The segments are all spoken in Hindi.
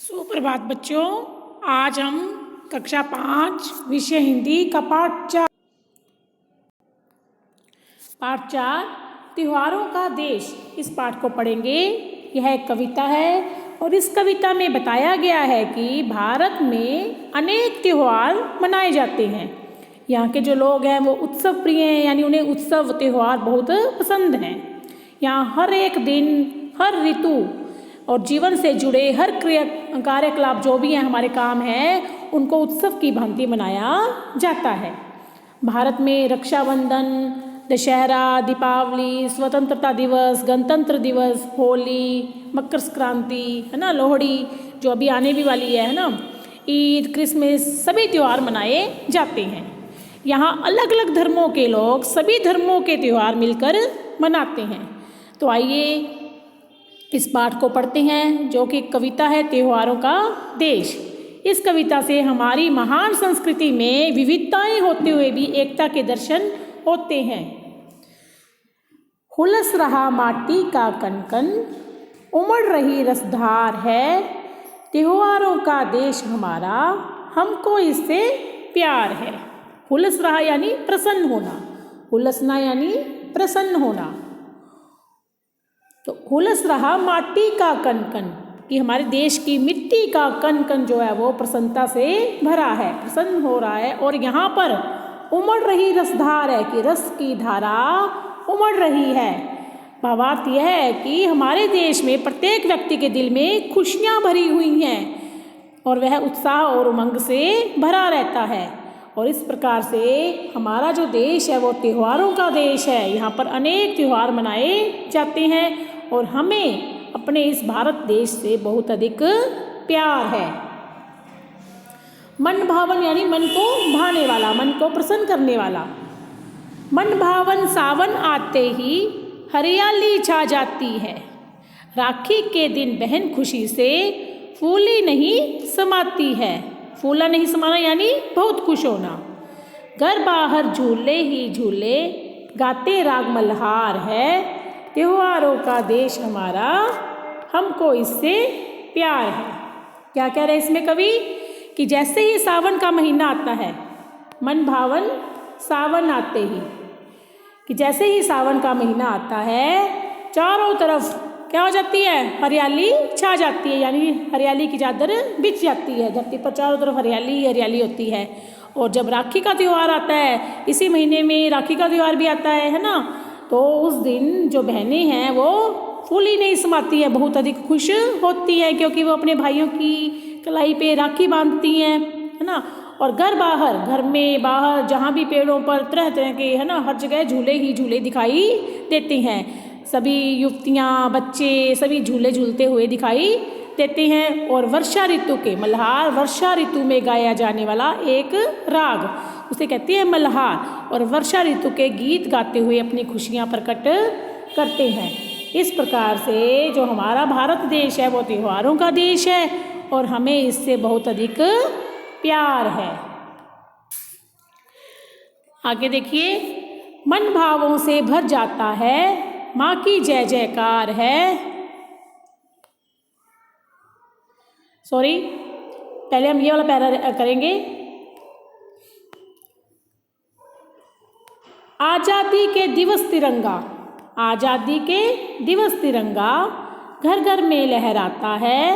सुप्रभात बच्चों। आज हम कक्षा 5 विषय हिंदी का पाठ चार त्योहारों का देश, इस पाठ को पढ़ेंगे। यह एक कविता है और इस कविता में बताया गया है कि भारत में अनेक त्योहार मनाए जाते हैं। यहाँ के जो लोग हैं वो उत्सव प्रिय हैं, यानी उन्हें उत्सव त्यौहार बहुत पसंद हैं। यहाँ हर एक दिन, हर ऋतु और जीवन से जुड़े हर कार्यकलाप जो भी हैं, हमारे काम हैं, उनको उत्सव की भांति मनाया जाता है। भारत में रक्षाबंधन, दशहरा, दीपावली, स्वतंत्रता दिवस, गणतंत्र दिवस, होली, मकर संक्रांति, है ना, लोहड़ी जो अभी आने भी वाली है ना, ईद, क्रिसमस, सभी त्यौहार मनाए जाते हैं। यहाँ अलग अलग धर्मों के लोग सभी धर्मों के त्यौहार मिलकर मनाते हैं। तो आइए इस पाठ को पढ़ते हैं, जो कि कविता है त्योहारों का देश। इस कविता से हमारी महान संस्कृति में विविधताएं होते हुए भी एकता के दर्शन होते हैं। हुलस रहा माटी का कनकन, उमड़ रही रसधार है, त्योहारों का देश हमारा, हमको इससे प्यार है। हुलस रहा यानी प्रसन्न होना, हुलसना यानी प्रसन्न होना। तो हुलस रहा माटी का कनकन, कि हमारे देश की मिट्टी का कन कन जो है वो प्रसन्नता से भरा है, प्रसन्न हो रहा है। और यहाँ पर उमड़ रही रसधार है, कि रस की धारा उमड़ रही है। भावार्थ यह है कि हमारे देश में प्रत्येक व्यक्ति के दिल में खुशियाँ भरी हुई हैं और वह उत्साह और उमंग से भरा रहता है। और इस प्रकार से हमारा जो देश है वो त्योहारों का देश है। यहाँ पर अनेक त्यौहार मनाए जाते हैं और हमें अपने इस भारत देश से बहुत अधिक प्यार है। मन भावन यानी मन को भाने वाला, मन को प्रसन्न करने वाला। मन भावन सावन आते ही हरियाली छा जाती है, राखी के दिन बहन खुशी से फूली नहीं समाती है। फूला नहीं समाना यानी बहुत खुश होना। घर बाहर झूले ही झूले, गाते राग मल्हार है, त्योहारों का देश हमारा, हमको इससे प्यार है। क्या कह रहे हैं इसमें कवि, कि जैसे ही सावन का महीना आता है, मन भावन सावन आते ही, कि जैसे ही सावन का महीना आता है, चारों तरफ क्या हो जाती है, हरियाली छा जाती है, यानी हरियाली की चादर बिछ जाती है। धरती पर चारों तरफ हरियाली ही हरियाली होती है। और जब राखी का त्यौहार आता है, इसी महीने में राखी का त्यौहार भी आता है ना, तो उस दिन जो बहनें हैं वो फूली नहीं समाती हैं, बहुत अधिक खुश होती हैं, क्योंकि वो अपने भाइयों की कलाई पे राखी बांधती हैं, है ना। और घर में बाहर जहाँ भी पेड़ों पर तरह तरह के, है ना, हर जगह झूले ही झूले दिखाई देते हैं। सभी युवतियाँ, बच्चे सभी झूले झूलते हुए दिखाई देते हैं। और वर्षा ऋतु के मल्हार, वर्षा ऋतु में गाया जाने वाला एक राग, उसे कहते हैं मल्हार। और वर्षा ऋतु के गीत गाते हुए अपनी खुशियाँ प्रकट करते हैं। इस प्रकार से जो हमारा भारत देश है वो त्योहारों का देश है और हमें इससे बहुत अधिक प्यार है। आगे देखिए, मन भावों से भर जाता है, माँ की जय जयकार है। पहले हम ये वाला पैरा करेंगे। आज़ादी के दिवस तिरंगा, आज़ादी के दिवस तिरंगा घर घर में लहराता है,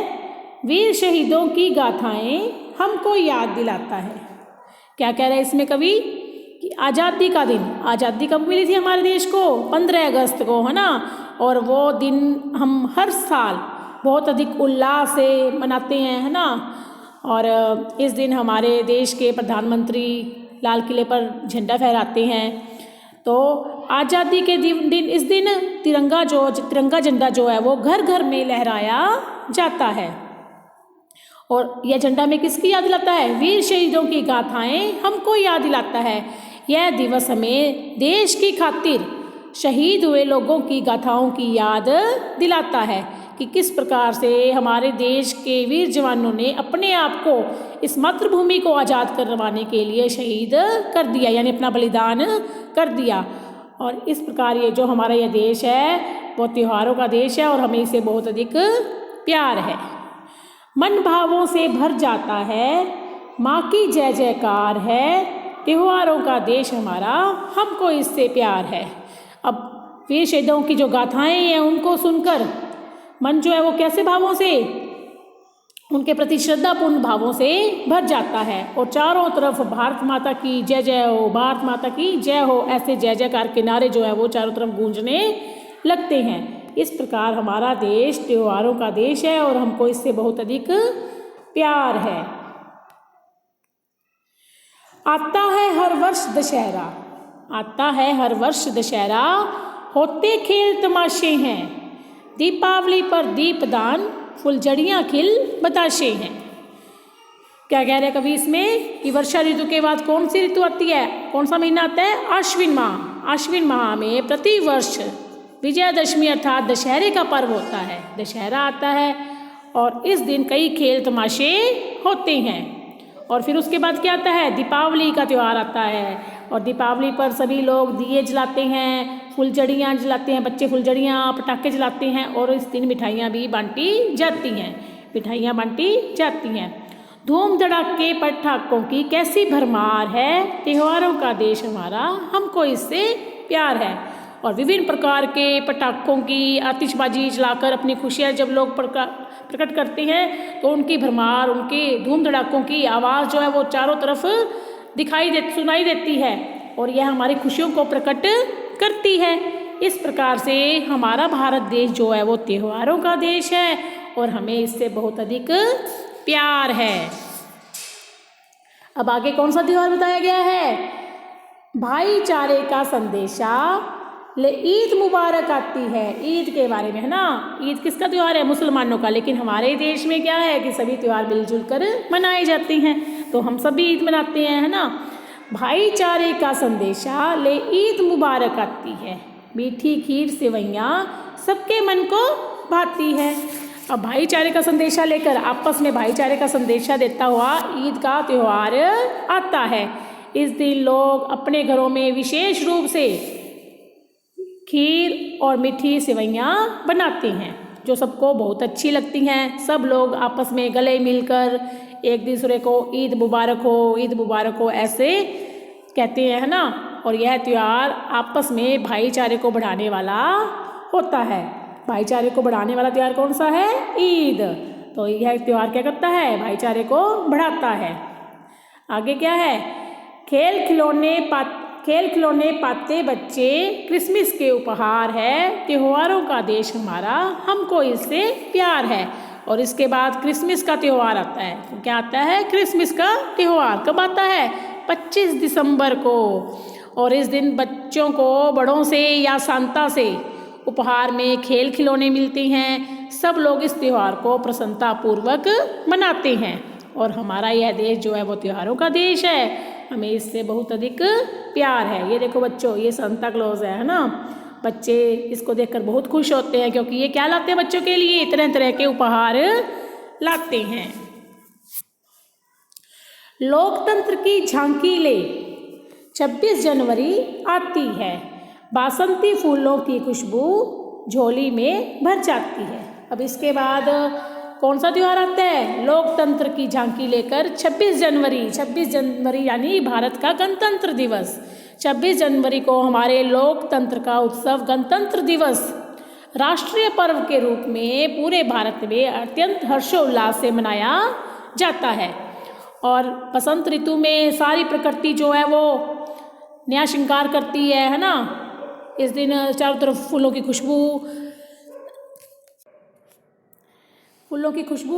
वीर शहीदों की गाथाएं हमको याद दिलाता है। क्या कह रहे हैं इसमें कवि, कि आज़ादी का दिन, आज़ादी कब मिली थी हमारे देश को, 15 अगस्त को, है ना। और वो दिन हम हर साल बहुत अधिक उल्लास से मनाते हैं, है ना। और इस दिन हमारे देश के प्रधानमंत्री लाल किले पर झंडा फहराते हैं। तो आज़ादी के दिन इस दिन तिरंगा झंडा जो है वो घर घर में लहराया जाता है। और यह झंडा में किसकी याद दिलाता है, वीर शहीदों की गाथाएं हमको याद दिलाता है। यह दिवस हमें देश की खातिर शहीद हुए लोगों की गाथाओं की याद दिलाता है, कि किस प्रकार से हमारे देश के वीर जवानों ने अपने आप को, इस मातृभूमि को आज़ाद करवाने के लिए शहीद कर दिया, यानी अपना बलिदान कर दिया। और इस प्रकार ये जो हमारा यह देश है वो त्योहारों का देश है और हमें इसे बहुत अधिक प्यार है। मन भावों से भर जाता है, माँ की जय जयकार है, त्योहारों का देश हमारा, हमको इससे प्यार है। अब वीर शहीदों की जो गाथाएं हैं उनको सुनकर मन जो है वो कैसे भावों से, उनके प्रति श्रद्धापूर्ण भावों से भर जाता है और चारों तरफ भारत माता की जय जय हो, भारत माता की जय हो, ऐसे जय जयकार के नारे जो है वो चारों तरफ गूंजने लगते हैं। इस प्रकार हमारा देश त्योहारों का देश है और हमको इससे बहुत अधिक प्यार है। आता है हर वर्ष दशहरा, आता है हर वर्ष दशहरा, होते खेल तमाशे हैं, दीपावली पर दीपदान, फुलझड़ियाँ खिल बताशे हैं। क्या कह रहे कवि इसमें कि वर्षा ऋतु के बाद कौन सी ऋतु आती है, कौन सा महीना आता है, आश्विन माह। आश्विन माह में प्रतिवर्ष विजयादशमी अर्थात दशहरे का पर्व होता है, दशहरा आता है और इस दिन कई खेल तमाशे होते हैं। और फिर उसके बाद क्या आता है, दीपावली का त्यौहार आता है और दीपावली पर सभी लोग दिए जलाते हैं, फुलझड़ियाँ जलाते हैं, बच्चे फुलझड़ियाँ पटाखे जलाते हैं और इस दिन मिठाइयाँ भी बांटी जाती हैं, मिठाइयाँ बांटी जाती हैं। धूम धड़ाके पटाखों की कैसी भरमार है, त्योहारों का देश हमारा, हमको इससे प्यार है। और विभिन्न प्रकार के पटाखों की आतिशबाजी जलाकर अपनी खुशियाँ जब लोग प्रकट करते हैं तो उनकी भरमार, उनके धूम धड़ाकों की आवाज़ जो है वो चारों तरफ सुनाई देती है और यह हमारी खुशियों को प्रकट करती है। इस प्रकार से हमारा भारत देश जो है वो त्योहारों का देश है और हमें इससे बहुत अधिक प्यार है। अब आगे कौन सा त्यौहार बताया गया है, भाईचारे का संदेशा ले ईद मुबारक आती है। ईद के बारे में है ना, ईद किसका त्यौहार है, मुसलमानों का, लेकिन हमारे देश में क्या है कि सभी त्यौहार मिलजुल कर मनाए जाते हैं, तो हम सभी ईद मनाते हैं, है ना। भाईचारे का संदेशा ले ईद मुबारक आती है, मीठी खीर सेवैयाँ सबके मन को भाती है। अब भाईचारे का संदेशा लेकर आपस में भाईचारे का संदेशा देता हुआ ईद का त्यौहार आता है। इस दिन लोग अपने घरों में विशेष रूप से खीर और मीठी सेवैयाँ बनाते हैं जो सबको बहुत अच्छी लगती हैं। सब लोग आपस में गले मिलकर एक दूसरे को ईद मुबारक हो, ईद मुबारक हो ऐसे कहते हैं, है ना। और यह त्यौहार आपस में भाईचारे को बढ़ाने वाला होता है। भाईचारे को बढ़ाने वाला त्यौहार कौन सा है, ईद। तो यह त्यौहार क्या करता है, भाईचारे को बढ़ाता है। आगे क्या है, खेल खिलौने पाते बच्चे क्रिसमस के उपहार है, त्योहारों का देश हमारा, हमको इससे प्यार है। और इसके बाद क्रिसमस का त्यौहार आता है। तो क्या आता है, क्रिसमस का त्यौहार कब आता है, 25 दिसंबर को। और इस दिन बच्चों को बड़ों से या सांता से उपहार में खेल खिलौने मिलते हैं। सब लोग इस त्यौहार को प्रसन्नतापूर्वक मनाते हैं और हमारा यह देश जो है वो त्योहारों का देश है, हमें इससे बहुत अधिक प्यार है। ये देखो बच्चों, ये सांता क्लॉज है ना। बच्चे इसको देखकर बहुत खुश होते हैं क्योंकि ये क्या लाते हैं बच्चों के लिए, तरह तरह के उपहार लाते हैं। लोकतंत्र की झांकी ले 26 जनवरी आती है, बासंती फूलों की खुशबू झोली में भर जाती है। अब इसके बाद कौन सा त्यौहार आता है, लोकतंत्र की झांकी लेकर 26 जनवरी यानी भारत का गणतंत्र दिवस। 26 जनवरी को हमारे लोकतंत्र का उत्सव गणतंत्र दिवस राष्ट्रीय पर्व के रूप में पूरे भारत में अत्यंत हर्षोल्लास से मनाया जाता है। और बसंत ऋतु में सारी प्रकृति जो है वो नया श्रृंगार करती है ना। इस दिन चारों तरफ फूलों की खुशबू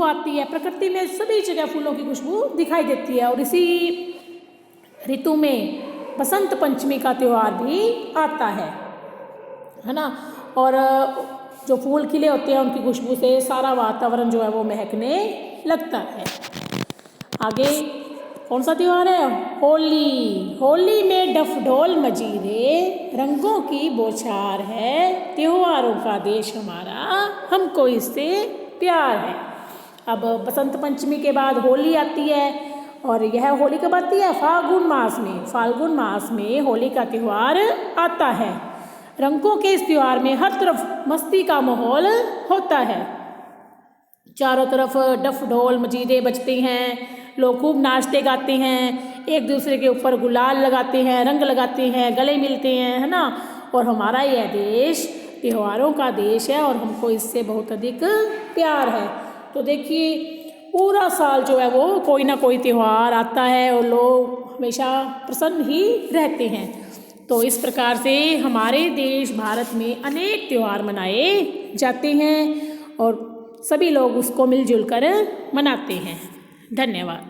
आती है, प्रकृति में सभी जगह फूलों की खुशबू दिखाई देती है। और इसी ऋतु में बसंत पंचमी का त्यौहार भी आता है ना। और जो फूल खिले होते हैं उनकी खुशबू से सारा वातावरण जो है वो महकने लगता है। आगे कौन सा त्यौहार है, होली में डफ ढोल मजीरे, रंगों की बौछार है, त्योहारों का देश हमारा, हमको इससे प्यार है। अब बसंत पंचमी के बाद होली आती है और यह होली कब आती है, फाल्गुन मास में होली का त्यौहार आता है। रंगों के इस त्यौहार में हर तरफ मस्ती का माहौल होता है। चारों तरफ डफ ढोल मजीरे बजते हैं, लोग खूब नाचते गाते हैं, एक दूसरे के ऊपर गुलाल लगाते हैं, रंग लगाते हैं, गले मिलते हैं, है ना। और हमारा यह देश त्योहारों का देश है और हमको इससे बहुत अधिक प्यार है। तो देखिए पूरा साल जो है वो कोई ना कोई त्यौहार आता है और लोग हमेशा प्रसन्न ही रहते हैं। तो इस प्रकार से हमारे देश भारत में अनेक त्यौहार मनाए जाते हैं और सभी लोग उसको मिलजुल कर मनाते हैं। धन्यवाद।